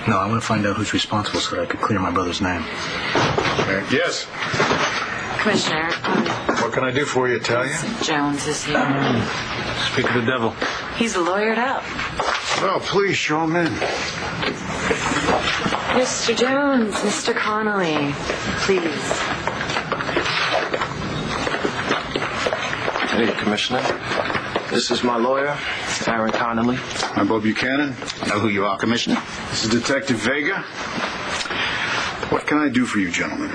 No, I want to find out who's responsible so that I could clear my brother's name. Yes. Commissioner, What can I do for you, Italian? Jones is here. Speak of the devil. He's lawyered up. Well, please show him in. Mr. Jones, Mr. Connolly, please. Hey, Commissioner. This is my lawyer, Aaron Connolly. I'm Bob Buchanan. Know who you are, Commissioner? This is Detective Vega. What can I do for you, gentlemen?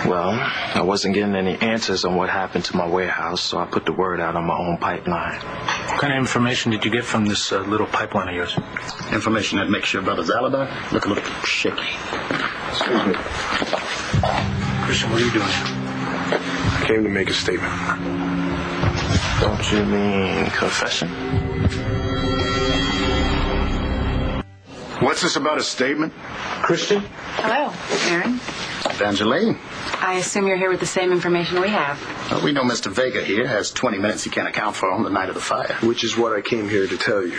Well, I wasn't getting any answers on what happened to my warehouse, so I put the word out on my own pipeline. What kind of information did you get from this little pipeline of yours? Information that makes your brother's alibi look a little shaky. Excuse me. Christian, what are you doing here? I came to make a statement. Don't you mean confession? What's this about a statement? Christian? Hello, Aaron. Evangeline. I assume you're here with the same information we have. Well, we know Mr. Vega here has 20 minutes he can't account for on the night of the fire. Which is what I came here to tell you.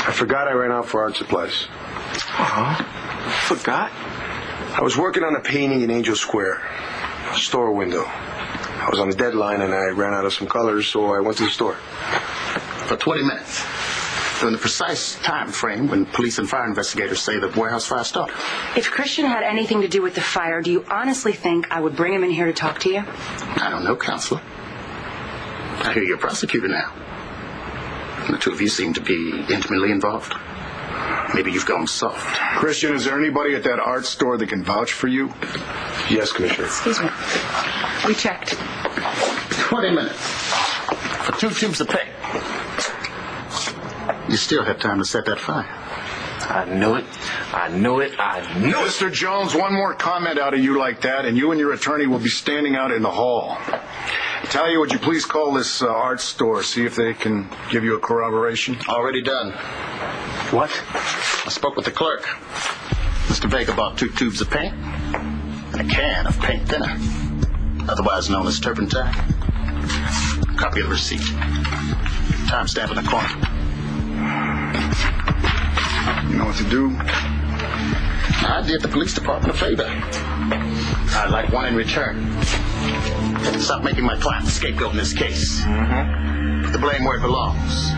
I forgot I ran out for art supplies. Forgot? I was working on a painting in Angel Square, a store window. I was on a deadline and I ran out of some colors, so I went to the store. For 20 minutes. During the precise time frame when police and fire investigators say the warehouse fire started. If Christian had anything to do with the fire, do you honestly think I would bring him in here to talk to you? I don't know, Counselor. I hear you're a prosecutor now. And the two of you seem to be intimately involved. Maybe you've gone soft. Christian, is there anybody at that art store that can vouch for you? Yes, Commissioner. Excuse me. We checked. 20 minutes. For 2 tubes of paint. You still have time to set that fire. I knew it. I knew it. I knew it. Mr. Jones, one more comment out of you like that, and you and your attorney will be standing out in the hall. Talia, would you please call this art store, see if they can give you a corroboration? Already done. What? I spoke with the clerk. Mr. Vega bought 2 tubes of paint and a can of paint thinner, otherwise known as turpentine. Copy of the receipt. Timestamp in the corner. You know what to do? I did the police department a favor. I'd like one in return. Stop making my client the scapegoat in this case. Put the blame where it belongs.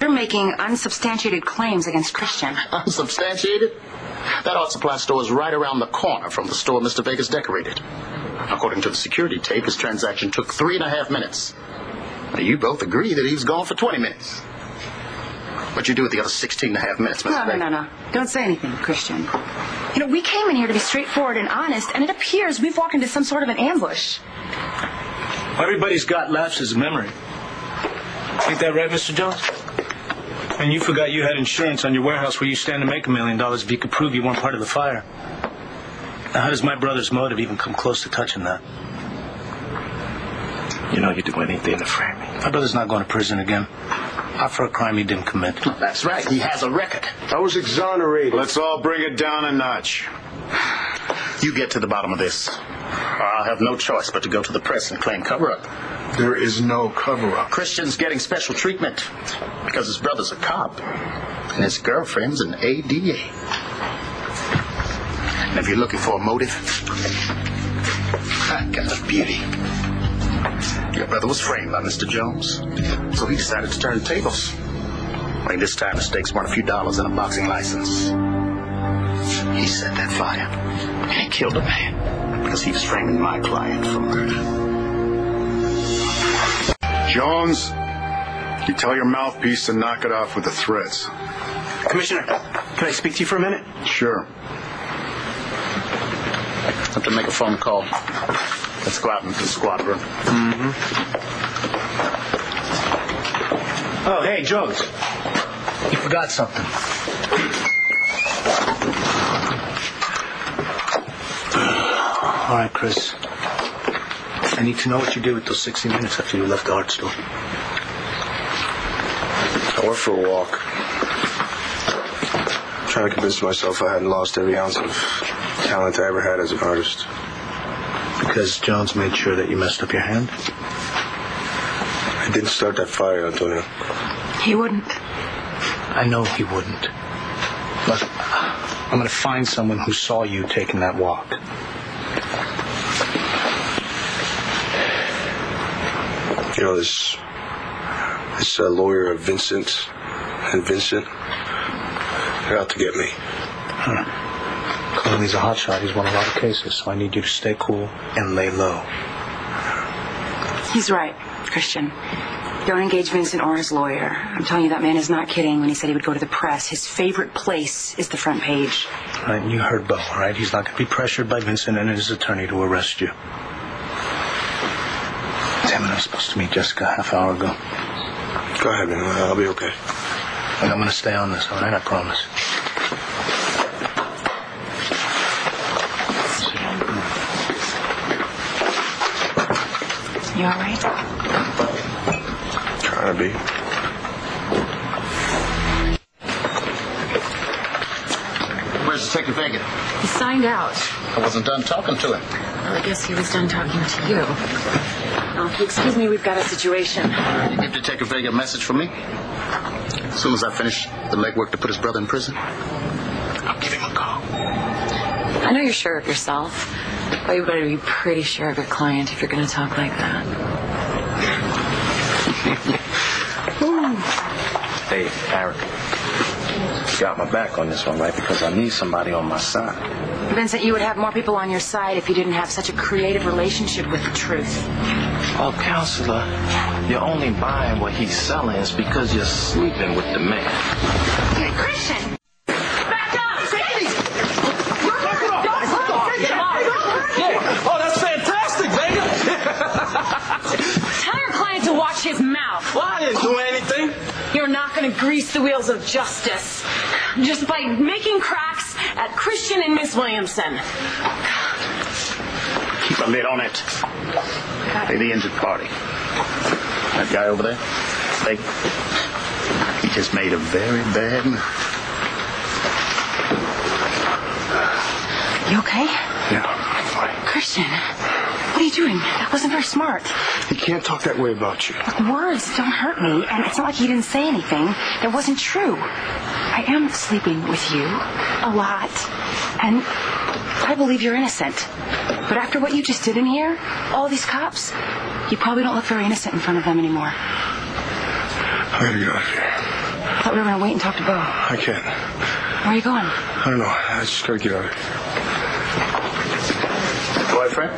You're making unsubstantiated claims against Christian. Unsubstantiated? That art supply store is right around the corner from the store Mr. Vegas decorated. According to the security tape, his transaction took 3.5 minutes. Now, you both agree that he's gone for 20 minutes. What'd you do with the other 16.5 minutes, Mr. Vega? No. Don't say anything, Christian. You know, we came in here to be straightforward and honest, and it appears we've walked into some sort of an ambush. Everybody's got lapses of memory. Ain't that right, Mr. Jones? And you forgot you had insurance on your warehouse where you stand to make $1 million if you could prove you weren't part of the fire. Now, how does my brother's motive even come close to touching that? You know you'd do anything to frame me. My brother's not going to prison again. Not for a crime he didn't commit. That's right. He has a record. I was exonerated. Let's all bring it down a notch. You get to the bottom of this, or I'll have no choice but to go to the press and claim cover-up. There is no cover-up. Christian's getting special treatment because his brother's a cop and his girlfriend's an ADA. And if you're looking for a motive, I got a beauty. Your brother was framed by Mr. Jones, so he decided to turn tables. Only this time the stakes weren't a few dollars and a boxing license. He set that fire and he killed a man because he was framing my client for murder. Jones, you tell your mouthpiece to knock it off with the threats. Commissioner, can I speak to you for a minute? Sure. I have to make a phone call. Let's go out into the squad room. Oh, hey, Jones. You forgot something. All right, Cris. I need to know what you did with those 60 minutes after you left the art store. I went for a walk. Trying to convince myself I hadn't lost every ounce of talent I ever had as an artist. Because Jones made sure that you messed up your hand? I didn't start that fire, Antonio. He wouldn't. I know he wouldn't. Look, I'm going to find someone who saw you taking that walk. You know, this lawyer, Vincent, and Vincent, they're out to get me. Clearly he's a hotshot. He's won a lot of cases, so I need you to stay cool and lay low. He's right, Christian. Don't engage Vincent or his lawyer. I'm telling you, that man is not kidding when he said he would go to the press. His favorite place is the front page. Right, and you heard Bo, right? He's not going to be pressured by Vincent and his attorney to arrest you. Damn it, I was supposed to meet Jessica a half hour ago. Go ahead, man. I'll be okay. And I'm going to stay on this, all right? I promise. You all right? Trying to be. Where's Detective Vega? He signed out. I wasn't done talking to him. Well, I guess he was done talking to you. Now, if you excuse me, we've got a situation. You give Detective Vega a message for me? As soon as I finish the legwork to put his brother in prison, I'll give him a call. I know you're sure of yourself, but you better be pretty sure of your client if you're going to talk like that. Hey, Eric. You got my back on this one, right? Because I need somebody on my side. Vincent, you would have more people on your side if you didn't have such a creative relationship with the truth. Oh, counselor, you're only buying what he's selling is because you're sleeping with the man. Hey, Christian! Back up! Oh, that's fantastic, Vega! Tell your client to watch his mouth. Well, I didn't do anything. You're not going to grease the wheels of justice just by making cracks at Christian and Miss Williamson. Keep a lid on it. Hey, the injured party. That guy over there, Vega, he just made a very bad move. You okay? Yeah, I'm fine. Christian, what are you doing? That wasn't very smart. He can't talk that way about you. Words don't hurt me, and it's not like he didn't say anything that wasn't true. I am sleeping with you a lot, and I believe you're innocent. But after what you just did in here, all these cops, you probably don't look very innocent in front of them anymore. I gotta get out of here. I thought we were going to wait and talk to Bo. I can't. Where are you going? I don't know. I just gotta get out of here. Boyfriend?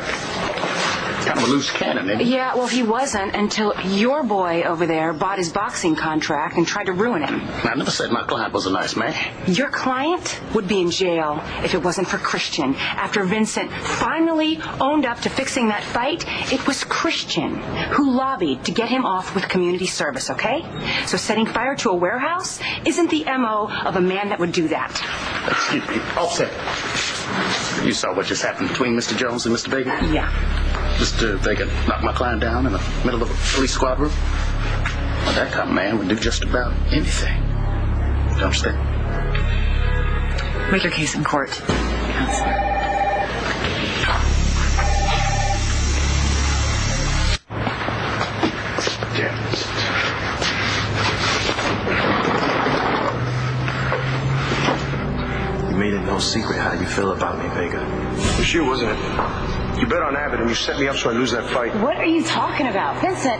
Kind of a loose cannon, isn't he? Yeah, well, he wasn't until your boy over there bought his boxing contract and tried to ruin him. I never said my client was a nice man. Your client would be in jail if it wasn't for Christian. After Vincent finally owned up to fixing that fight, it was Christian who lobbied to get him off with community service, okay? So setting fire to a warehouse isn't the MO of a man that would do that. Excuse me. Offset. You saw what just happened between Mr. Jones and Mr. Vega? Yeah. Mr. Vega knocked my client down in the middle of a police squad room. Well, that kind of man would do just about anything. You understand? Make your case in court, Counselor. Damn it. You made it no secret how you feel about me, Vega. It sure wasn't it. You bet on Abbott and you set me up so I lose that fight. What are you talking about? Vincent!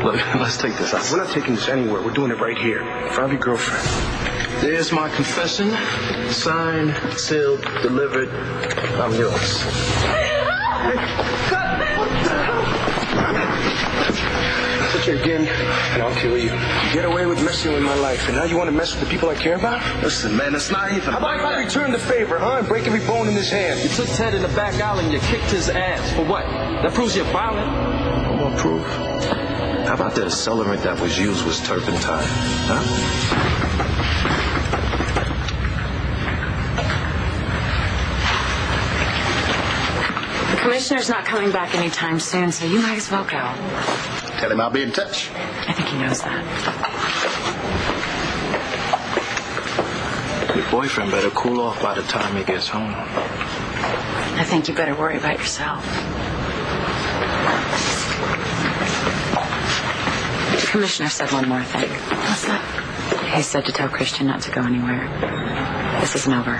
Look, let's take this outside. We're not taking this anywhere. We're doing it right here. In front of your girlfriend. There's my confession. Signed, sealed, delivered. I'm yours. Touch her again, and I'll kill you. You get away with messing with my life, and now you want to mess with the people I care about? Listen, man, it's not even. How about if I return the favor, huh? And break every bone in this hand? You took Ted in the back alley and you kicked his ass. For what? That proves you're violent. What proof? How about the accelerant that was used was turpentine? Huh? The commissioner's not coming back anytime soon, so you might as well go. Tell him I'll be in touch. I think he knows that. Your boyfriend better cool off by the time he gets home. I think you better worry about yourself. The commissioner said one more thing. What's that? He said to tell Christian not to go anywhere. This isn't over.